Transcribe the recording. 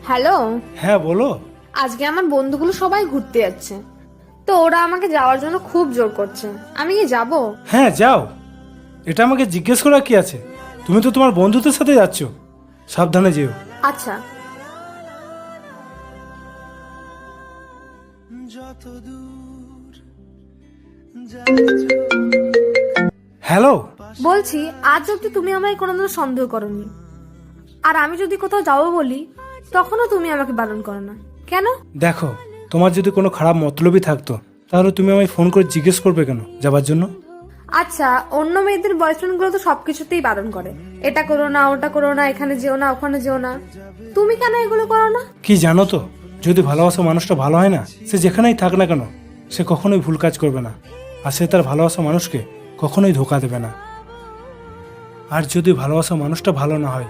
Hello. হ্যাঁ বলো। আজকে আমার বন্ধুগুলো সবাই ঘুরতে যাচ্ছে, তো ওরা আমাকে যাওয়ার জন্য খুব জোর করছে। আমি কি যাব? হ্যাঁ যাও, এটা আমাকে জিজ্ঞেস করা কি আছে? তুমি তো তোমার বন্ধুদের সাথে যাচ্ছ, সাবধানে যেও। আচ্ছা। হ্যালো। বলছি, আজ অব্দি তুমি আমায় কোনোদিন সন্দেহ করনি, আর আমি যদি কোথাও যাবো বলি তখনও তুমি আমাকে বারণ করো না, কেন? দেখো, তোমার যদি কোনো খারাপ মতলবই থাকতো তাহলে তুমি আমায় ফোন করে জিজ্ঞেস করবে কেন যাবার জন্য? আচ্ছা, অন্য মেয়েদের বয়ফ্রেন্ড গুলো তো সবকিছুতেই বারণ করে, এটা করো না, ওটা করো না, এখানে যেও না, ওখানে যেও না। তুমি কেন এগুলো করো না? কি জানো তো, যদি ভালোবাসা মানুষটা ভালো হয় না, সে যেখানেই থাক না কেন সে কখনোই ভুল কাজ করবে না, আর সে তার ভালোবাসা মানুষকে কখনোই ধোকা দেবে না। আর যদি ভালোবাসা মানুষটা ভালো না হয়